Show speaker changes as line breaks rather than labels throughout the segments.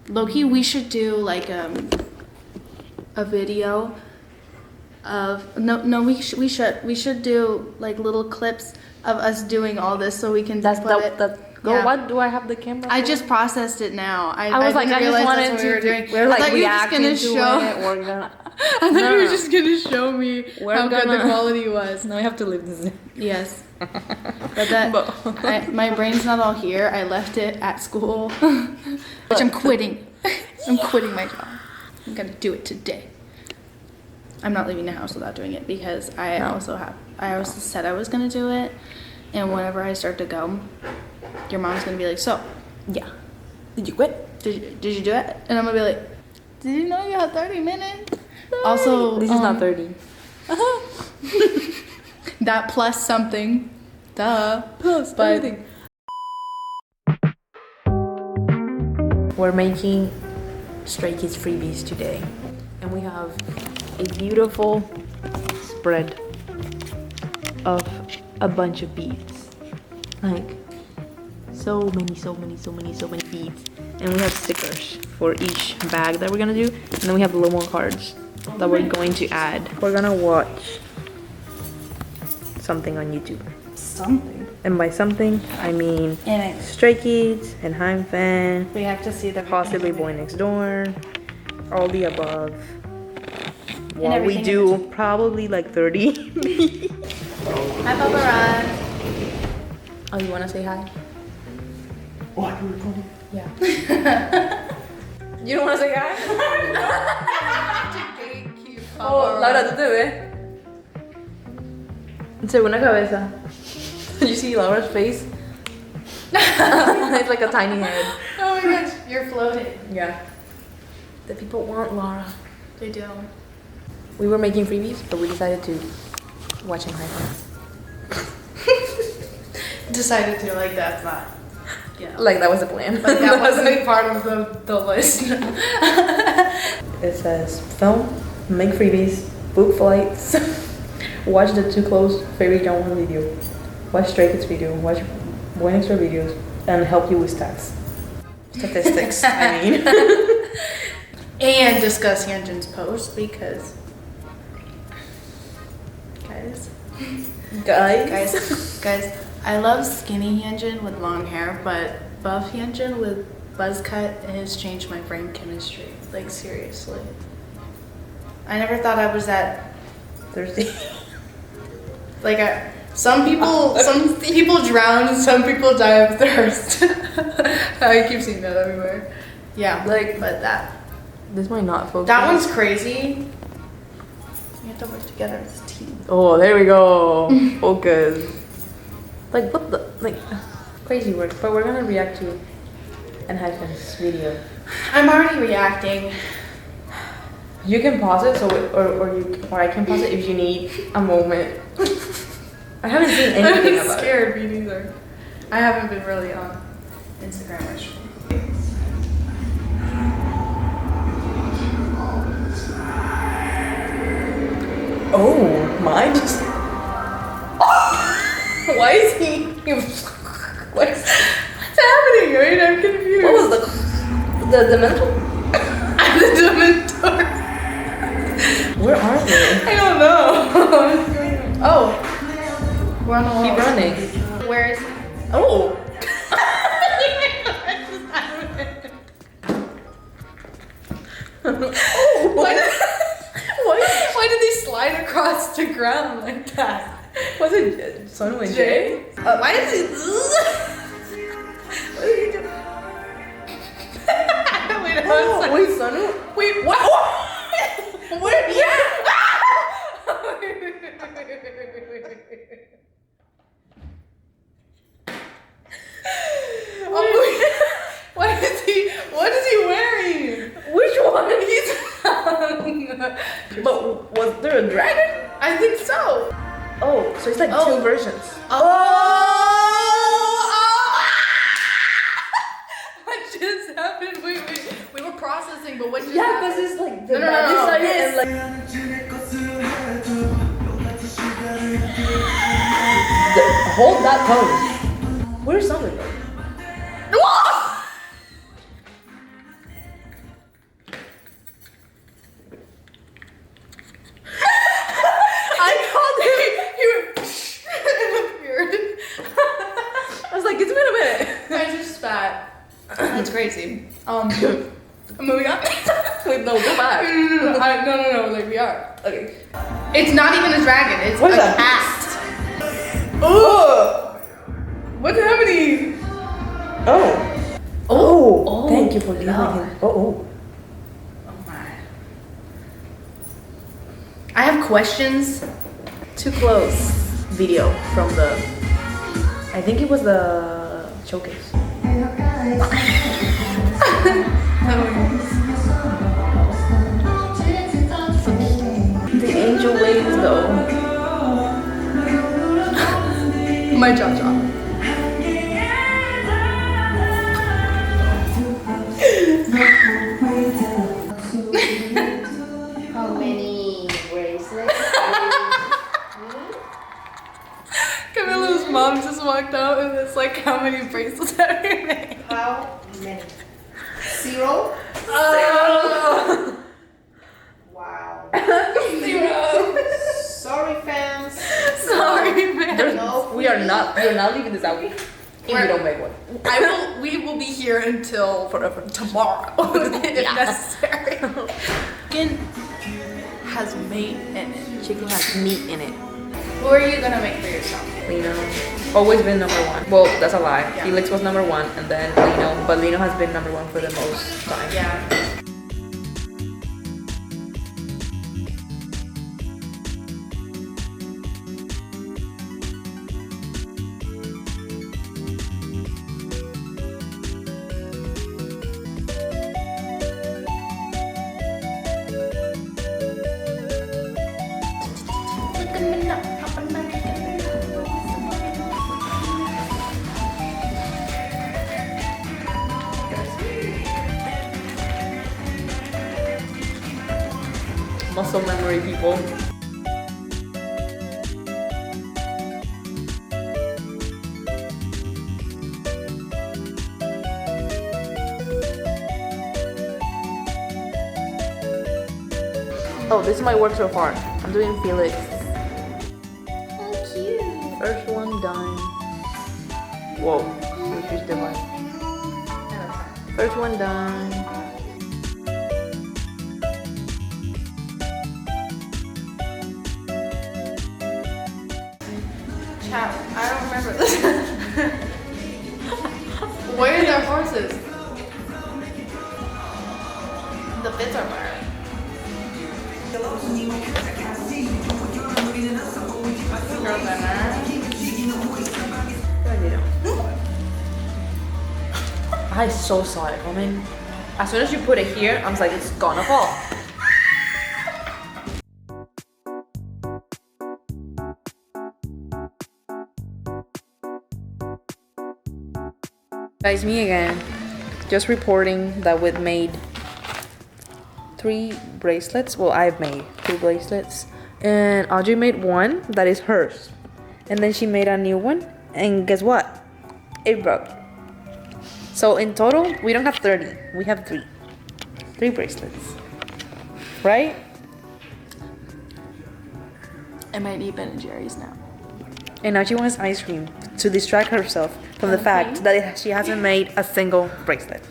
Loki, we should do like a video of we should do like little clips of us doing all this so we can
Go.
Yeah.
What do I have the camera?
I just processed it now. I
was like,
didn't
I just
realize
wanted
that's what
to.
we were doing.
We're like
I thought you were just
reacting
gonna
to
show.
it. We're gonna.
I thought you were just gonna show me how good the quality was.
Now I have to leave this.
Yes. But my brain's not all here. I left it at school, which I'm quitting. I'm quitting my job. I'm gonna do it today. I'm not leaving the house without doing it because I also said I was gonna do it, and whenever I start to go, your mom's gonna be like, so,
Yeah. Did you quit?
did you do it? And I'm gonna be like, did you know you had 30 minutes? Also,
This is not 30.
that plus something. Duh.
Plus
But-
everything. We're making Stray Kids freebies today. And we have a beautiful spread of a bunch of beads. Like so many beads. And we have stickers for each bag that we're gonna do. And then we have little more cards that we're going to add. We're gonna watch something on YouTube.
Something.
And by something, I mean
And
Stray Kids, Enhypen,
we have to see the
possibly Boy Next Door, all the above. While we
everything in
do probably like 30.
Hi, Barbara.
Oh, you wanna say hi?
Oh, you're recording?
Yeah. You don't wanna say hi? Oh, Laura, tú te ves. Segunda cabeza. You see Laura's face? It's like a tiny head.
Oh my gosh, you're floating.
Yeah. The people want Laura.
They do.
We were making freebies, but we decided to watch Enhypen.
Decided to, like, that's not. Yeah.
Like that was the plan.
But that wasn't part of the list.
It says film, make freebies, book flights, watch the Too Close Fairy John One video, watch Stray Kids video, watch Boy Next Door videos, and help you with statistics. I mean,
And discuss Hyunjin's post because, guys, I love skinny Hyunjin with long hair, but buff Hyunjin with buzz cut has changed my brain chemistry. Like, seriously. I never thought I was that
thirsty.
like some people drown and some people die of thirst. I keep seeing that everywhere. Yeah,
Like-
but
This might not focus.
that one's crazy. We have to work together as a team.
Oh, there we go. Focus. Like what the crazy work. But we're gonna react to Enhypen's video.
I'm already reacting.
You can pause it, or I can pause it if you need a moment. I haven't seen anything
I'm
about it.
scared, me neither. I haven't been really on Instagram much.
Oh, mine just. Why is he? What's
happening? Right? I'm confused.
What was the mental?
The Dementor.
Where are they?
I don't know. Oh, we're on the wall.
Keep running.
Where is he?
Oh.
Why did they slide across the ground like that?
Was it Sonu and Jay?
Why did they? What are you doing? Wait,
Oh, wait, Sonu?
wait, what? Where? Yeah. What is he? What is he wearing?
Which one?
He's.
But was there a dragon?
I think so.
Oh, so it's like two versions.
What just happened? Wait. We were processing, but what just
Yeah,
happened?
because it's like the
No.
bad side
This.
and like hold that pose. Where's Sonu?
crazy. Moving on.
Wait, no, go back.
No, like we are. Okay. It's not even a dragon, it's
What is
a
that?
cat. Oh! What's happening?
Oh, thank you for leaving
no.
him. Oh.
Oh my. I have questions.
Too close video from the, I think it was the showcase. The angel wings though.
My jaw.
How many bracelets?
Camila's mom just walked out and it's like, how many bracelets have you made?
How many? 0?
Oh.
Wow.
0.
Sorry, fans.
Sorry, man.
No,
We are not leaving this out if we don't make one.
We will be here until whatever tomorrow if necessary. Chicken has meat in it.
Chicken has meat in it.
Who are you gonna make for yourself?
Lino, always been number one. Well, that's a lie.
Yeah.
Felix was number one, and then Lino, but Lino has been number one for the most time.
Yeah.
Muscle memory, people. Oh, this is my work so far. I'm doing Felix.
How cute.
First one done. Whoa, which is the one? First one done.
Chat, I don't remember this. Where are their horses? The bits are where? Girl dinner.
I so saw it coming. As soon as you put it here, I was like, it's gonna fall. Guys, me again. Just reporting that we've made 3 bracelets. Well, I've made 2 bracelets. And Audrey made one that is hers. And then she made a new one. And guess what? It broke. So in total, we don't have 30. We have 3. 3 bracelets. Right?
I might eat Ben and Jerry's now.
And now she wants ice cream to distract herself from the fact that she hasn't made a single bracelet.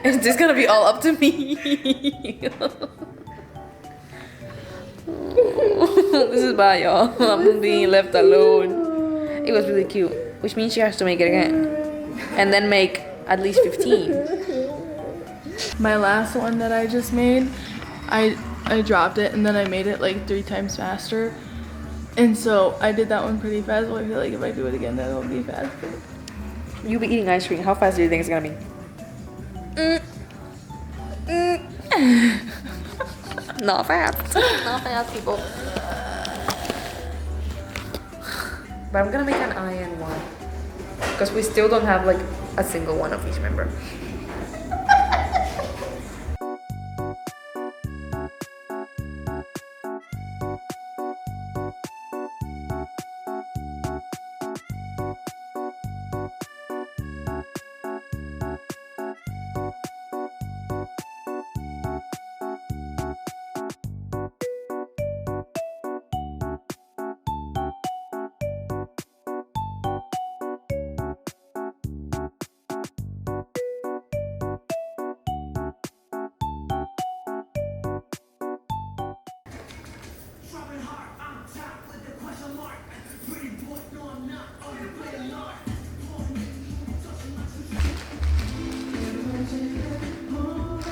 Is this gonna be all up to me? This is bad, y'all. I'm being left alone. It was really cute, which means she has to make it again. And then make at least 15.
My last one that I just made, I dropped it and then I made it like 3 times faster. And so I did that one pretty fast. Well, I feel like if I do it again, then it'll be faster.
You'll be eating ice cream. How fast do you think it's gonna be? Not fast. Not fast, people. But I'm gonna make an iron one. Because we still don't have like a single one of each member.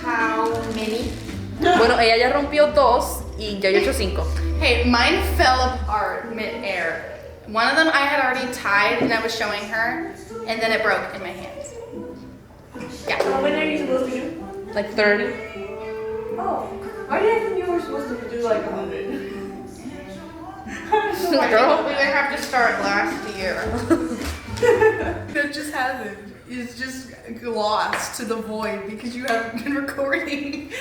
How many?
Bueno, ella ya rompió 2 y ya yo he hecho 5.
Hey, mine fell apart mid-air. One of them I had already tied and I was showing her, and then it broke in my hands. Yeah.
How many are you supposed to do?
Like 30.
Oh, I didn't think you were supposed to do like 100.
I think we would have to start last year.
That just hasn't. It's just lost to the void because you haven't been recording.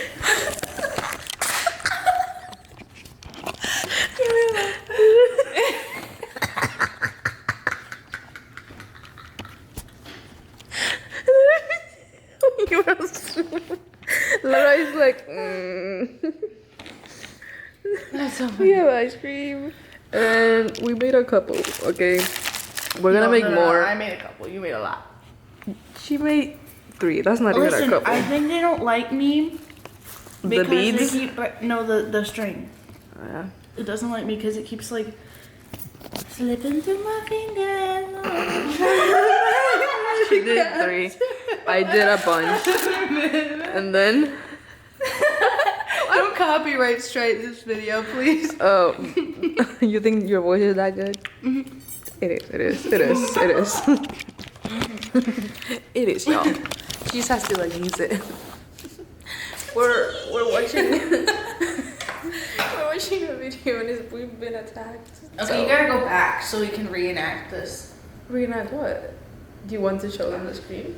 Laura's like,
That's so
we have ice cream. And we made a couple, okay? We're gonna make more.
I made a couple. You made a lot.
She made 3. That's not
Listen,
even a couple.
I think they don't like me
The
because
beads?
they keep no the string.
Yeah.
It doesn't like me because it keeps like slipping through my fingers.
She did 3. I did a bunch. And then,
Don't copyright strike this video, please.
oh, you think your voice is that good?
Mm-hmm.
It is, It is, y'all. She just has to like use it. We're watching we're watching a video and we've been attacked.
Okay, you gotta go back so we can reenact this.
Reenact what? Do you want to show them the screen?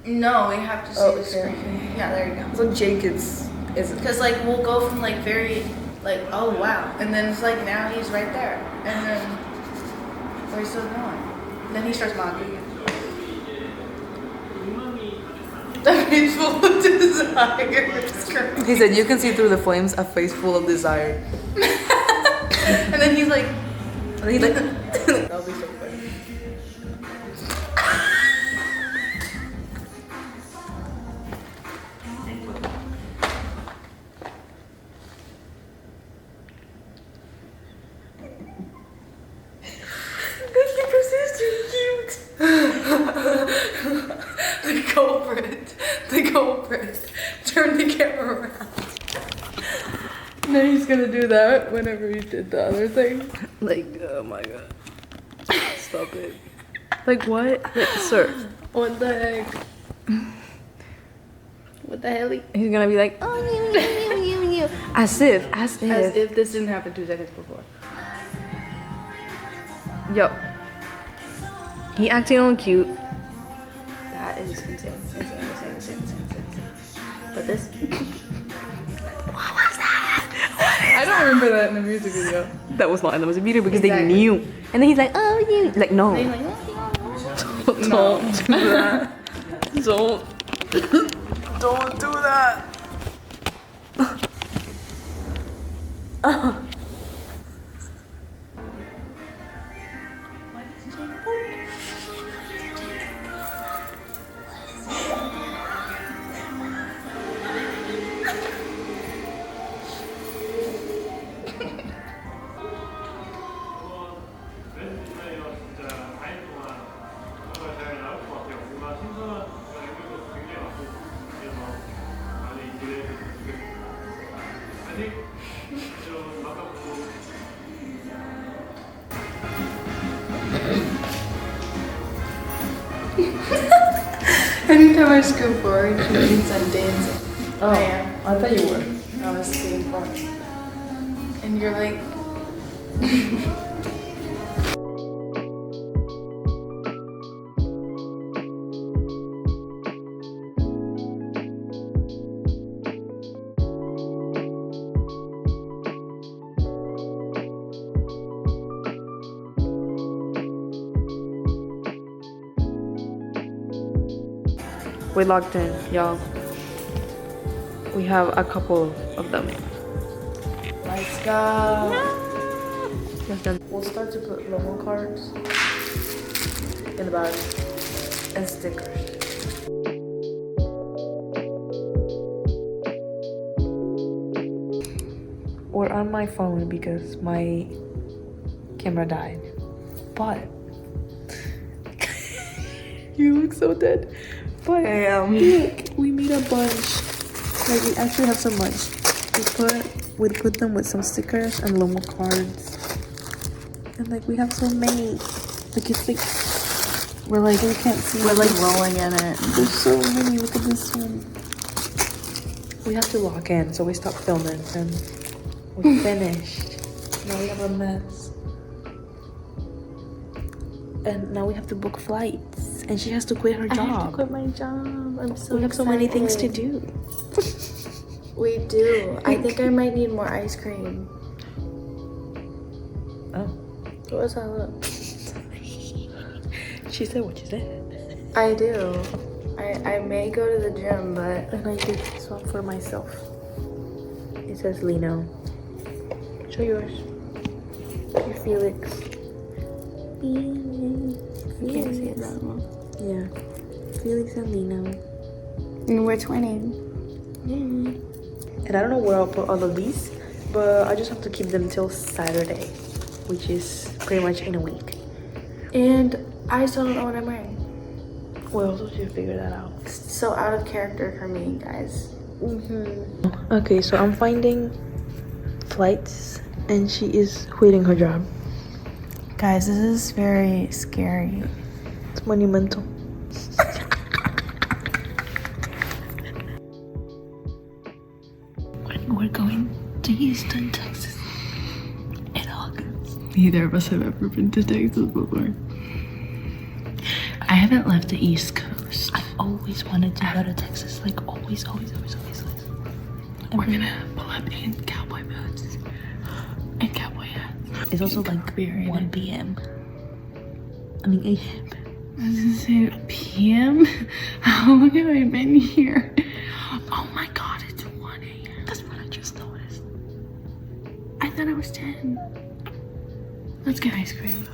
No, we have to see
Oh,
the
okay.
screen. Yeah, there you go.
So Jake is
Because like we'll go from like very like oh wow, and then it's like now he's right there, and then where's still going? Then he starts mocking you. The face full of desire. It's crazy.
he said you can see through the flames a face full of desire.
And then he's like,
And he's like that'll be so funny.
the culprit. Turn the camera around. And then he's gonna do that whenever he did the other thing.
Like, oh my god. Stop it. Like what? Like, sir.
What the heck? What the hell?
He's gonna be like, oh, you. As if.
As if this didn't happen 2 seconds before.
Yo. He acting all cute.
That is insane. But this.
I don't remember that in the music video.
That was not in the music video because
Exactly.
they knew. And then he's like, oh, you. Like, no.
He's like,
Don't do that. Don't do that.
anytime I scoop forward, she thinks I'm dancing.
Oh,
I am.
I thought you were.
I was sitting far. And you're like,
We locked in, y'all. We have a couple of them.
let's go.
We'll start to put logo cards in the bag and stickers. We're on my phone because my camera died. spot. You look so dead. But
I am.
look, we made a bunch. Like we actually have so much. We put them with some stickers and Lomo cards. And like we have so many. Like it's like
We're like,
you can't see.
we're like rolling in it.
There's so many. Look at this one. We have to lock in, so we stopped filming and we're finished. Now we have a mess. And now we have to book flights. And she has to quit her job.
I have to quit my job. I'm so
We have so many things to
excited.
do.
We do. I think I might need more ice cream.
Oh.
What was that look?
She said what she said.
I do. I may go to the gym, but
And I did this one for myself. It says Lino. Show yours. Your Felix.
you can't see it that well.
Yeah. Felix and Lino.
And we're twinning.
And I don't know where I'll put all of these, but I just have to keep them till Saturday, which is pretty much in a week.
And I still don't know what I'm wearing.
Well, so you figure that out.
It's so out of character for me, guys.
Okay, so I'm finding flights, and she is quitting her job.
Guys, this is very scary.
It's monumental.
We're going to Houston, Texas in August. Neither of us have ever been to Texas before. I haven't left the East Coast. I've always wanted to go to Texas. Like, always. We're gonna pull up in cowboy boots and cowboy hats.
It's also like 1 p.m. I mean 8 p.m.
I was gonna say PM? How long have I been here? Oh my god, it's 1 a.m. That's what I just noticed. I thought it was 10. Let's get ice cream.